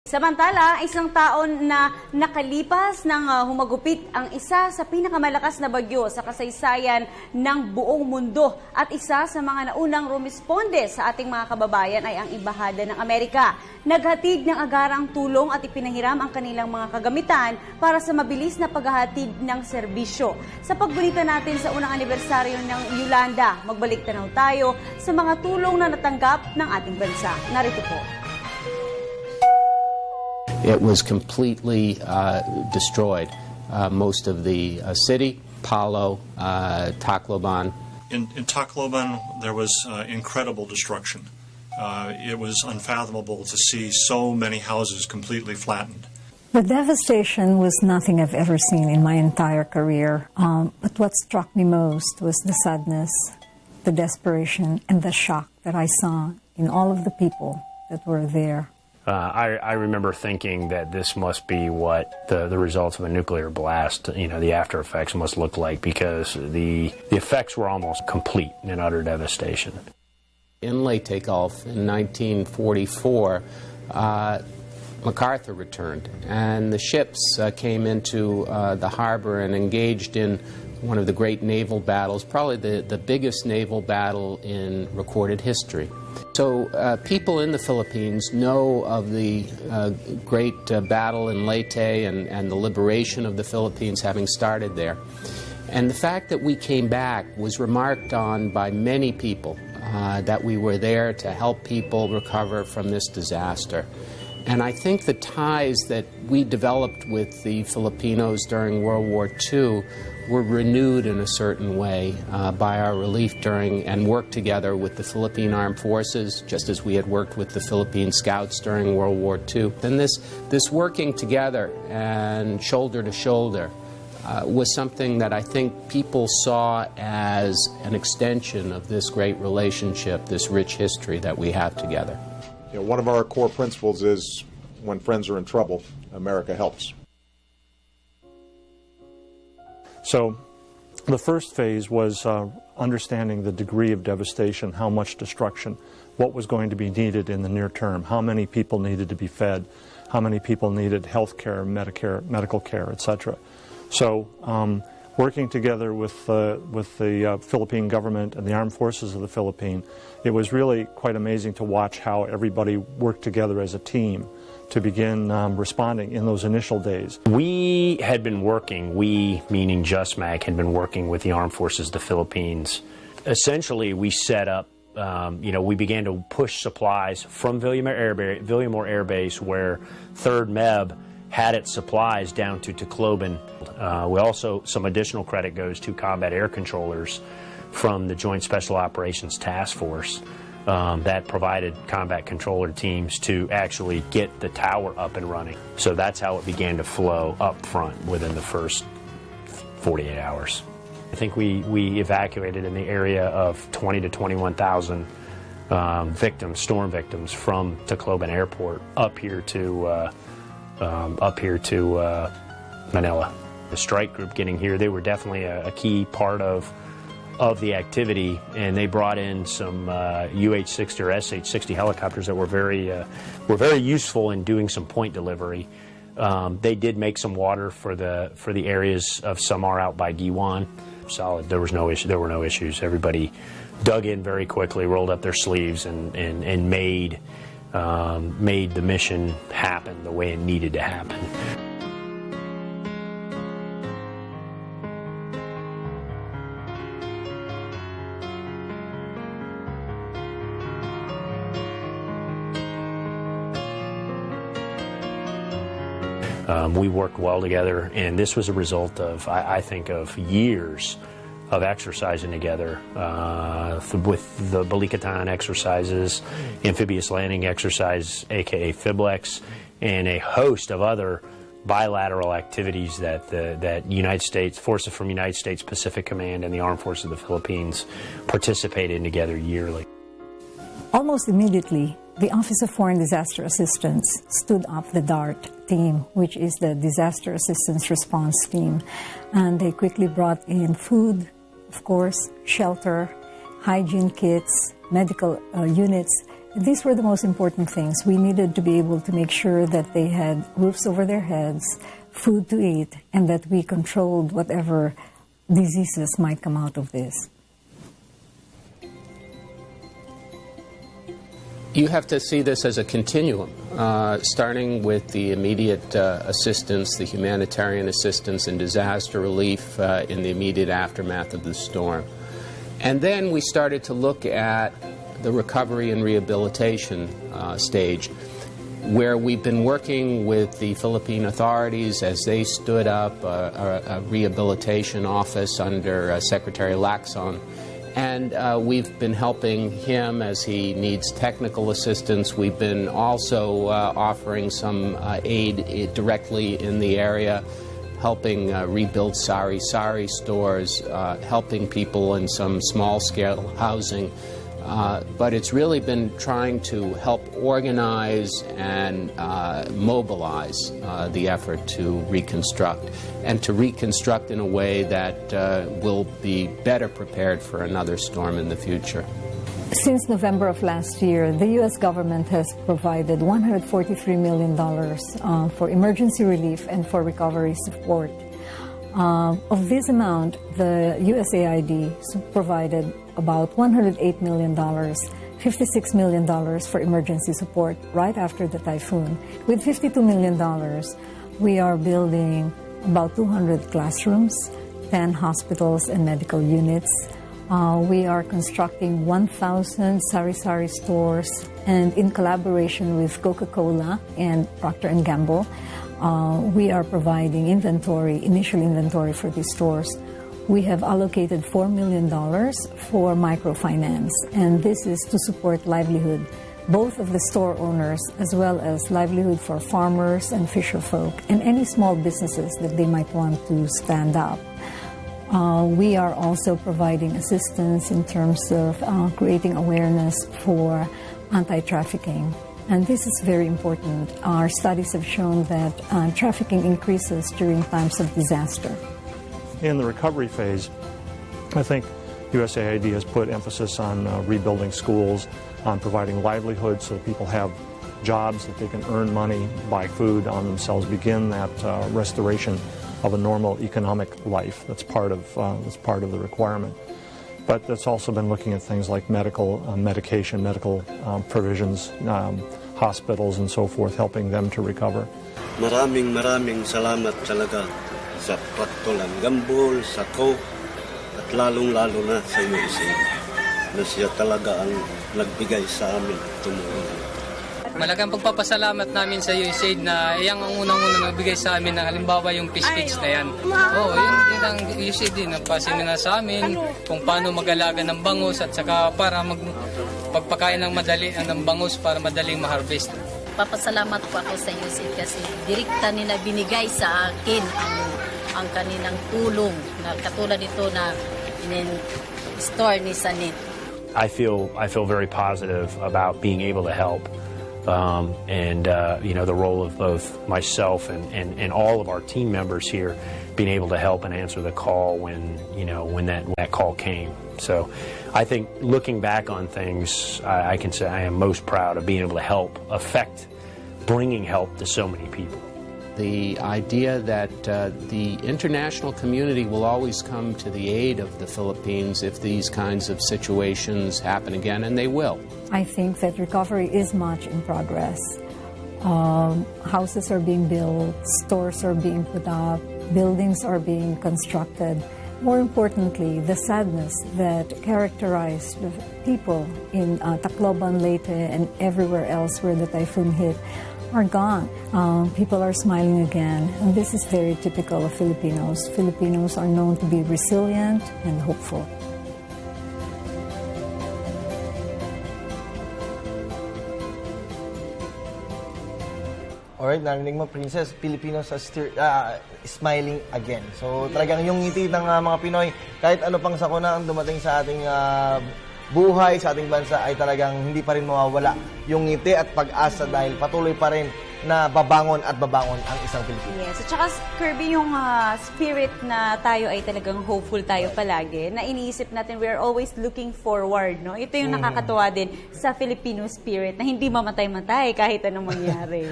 Samantala, isang taon na nakalipas nang humagupit ang isa sa pinakamalakas na bagyo sa kasaysayan ng buong mundo at isa sa mga naunang rumisponde sa ating mga kababayan ay ang Embahada ng Amerika. Naghatid ng agarang tulong at ipinahiram ang kanilang mga kagamitan para sa mabilis na paghahatid ng serbisyo. Sa pagbulita natin sa unang anibersaryo ng Yolanda, magbalik tanaw tayo sa mga tulong na natanggap ng ating bansa. Narito po. It was completely destroyed. Most of the city, Palo, Tacloban. In Tacloban, there was incredible destruction. It was unfathomable to see so many houses completely flattened. The devastation was nothing I've ever seen in my entire career. But what struck me most was the sadness, the desperation, and the shock that I saw in all of the people that were there. I remember thinking that this must be what the results of a nuclear blast, the after effects must look like, because the effects were almost complete and utter devastation. In Leyte Gulf in 1944, MacArthur returned, and the ships came into the harbor and engaged in one of the great naval battles, probably the biggest naval battle in recorded history. So people in the Philippines know of the great battle in Leyte and the liberation of the Philippines having started there. And the fact that we came back was remarked on by many people, that we were there to help people recover from this disaster. And I think the ties that we developed with the Filipinos during World War II were renewed in a certain way by our relief during and work together with the Philippine Armed Forces, just as we had worked with the Philippine Scouts during World War II. And this working together and shoulder to shoulder was something that I think people saw as an extension of this great relationship, this rich history that we have together. One of our core principles is when friends are in trouble, America helps. So the first phase was understanding the degree of devastation, how much destruction, what was going to be needed in the near term, how many people needed to be fed, how many people needed health care, medical care, etc. So working together with the Philippine government and the armed forces of the Philippines, it was really quite amazing to watch how everybody worked together as a team to begin responding in those initial days. We had been working, we meaning JustMag, had been working with the armed forces of the Philippines. Essentially, we set up, we began to push supplies from Villamor Air Base, where 3rd MEB had its supplies, down to Tacloban. We also, some additional credit goes to combat air controllers from the Joint Special Operations Task Force that provided combat controller teams to actually get the tower up and running. So that's how it began to flow up front within the first 48 hours. I think we evacuated in the area of 20 to 21,000 victims, storm victims, from Tacloban Airport up here to Manila. The strike group getting here, they were definitely a key part of the activity, and they brought in some UH-60 or SH-60 helicopters that were very useful in doing some point delivery. They did make some water for the areas of Samar out by Giwan. Solid. There were no issues. Everybody dug in very quickly, rolled up their sleeves, and made the mission happen the way it needed to happen. We worked well together, and this was a result of, I think, of years of exercising together with the Balikatan exercises, amphibious landing exercise, aka FIBLEX, and a host of other bilateral activities that United States forces from United States Pacific Command and the Armed Forces of the Philippines participate in together yearly. Almost immediately, the Office of Foreign Disaster Assistance stood up the DART team, which is the Disaster Assistance Response Team. And they quickly brought in food, of course, shelter, hygiene kits, medical units, These were the most important things. We needed to be able to make sure that they had roofs over their heads, food to eat, and that we controlled whatever diseases might come out of this. You have to see this as a continuum, starting with the immediate assistance, the humanitarian assistance and disaster relief in the immediate aftermath of the storm. And then we started to look at the recovery and rehabilitation stage, where we've been working with the Philippine authorities as they stood up a rehabilitation office under Secretary Lacson. And we've been helping him as he needs technical assistance. We've been also offering some aid directly in the area, helping rebuild sari-sari stores, helping people in some small-scale housing. But it's really been trying to help organize and mobilize the effort to reconstruct, and to reconstruct in a way that will be better prepared for another storm in the future. Since November of last year, the U.S. government has provided $143 million for emergency relief and for recovery support. Of this amount, the USAID provided about $108 million, $56 million for emergency support right after the typhoon. With $52 million, we are building about 200 classrooms, 10 hospitals and medical units. We are constructing 1,000 sari-sari stores, and in collaboration with Coca-Cola and Procter & Gamble, we are providing initial inventory for these stores. We have allocated $4 million for microfinance, and this is to support livelihood, both of the store owners as well as livelihood for farmers and fisherfolk and any small businesses that they might want to stand up. We are also providing assistance in terms of creating awareness for anti-trafficking. And this is very important. Our studies have shown that trafficking increases during times of disaster. In the recovery phase, I think USAID has put emphasis on rebuilding schools, on providing livelihood so people have jobs, that they can earn money, buy food on themselves, begin that restoration of a normal economic life. That's part of the requirement. But that's also been looking at things like medical medication, medical provisions, hospitals and so forth, helping them to recover. Maraming salamat talaga sa Pagtulan Gambol, sa Coke, at lalong-lalo na sa USAID na siya talaga ang nagbigay sa amin at tumulong. Malaking pagpapasalamat namin sa USAID na iyang ang unang-unang nagbigay sa amin na halimbawa yung fish kits na yan. Yun ang USAID din, nagpasimina sa amin kung paano mag-alaga ng bangus at saka para pagpakain ng bangus para madaling ma-harvest. Papasalamat po ako sa USAID kasi direkta nila binigay sa akin ang kanilang tulong na katulad ito na store ni Sanit. I feel very positive about being able to help. The role of both myself and all of our team members here being able to help and answer the call when that call came. So I think looking back on things, I can say I am most proud of being able to help bringing help to so many people. The idea that the international community will always come to the aid of the Philippines if these kinds of situations happen again, and they will. I think that recovery is much in progress. Houses are being built, stores are being put up, buildings are being constructed. More importantly, the sadness that characterized the people in Tacloban, Leyte, and everywhere else where the typhoon hit are gone. People are smiling again, and this is very typical of Filipinos. Filipinos are known to be resilient and hopeful. Alright, narinig mo, Princess, Filipinos are smiling again. So talagang yung ngiti ng mga Pinoy, kahit ano pang sakuna ang dumating sa ating buhay, sa ating bansa, ay talagang hindi pa rin mawawala yung ngiti at pag-asa dahil patuloy pa rin na babangon at babangon ang isang Pilipino. Yes, at saka Kirby, yung spirit na tayo ay talagang hopeful tayo palagi, na iniisip natin we are always looking forward, no? Ito yung nakakatuwa din sa Filipino spirit na hindi mamatay-matay kahit anong mangyari.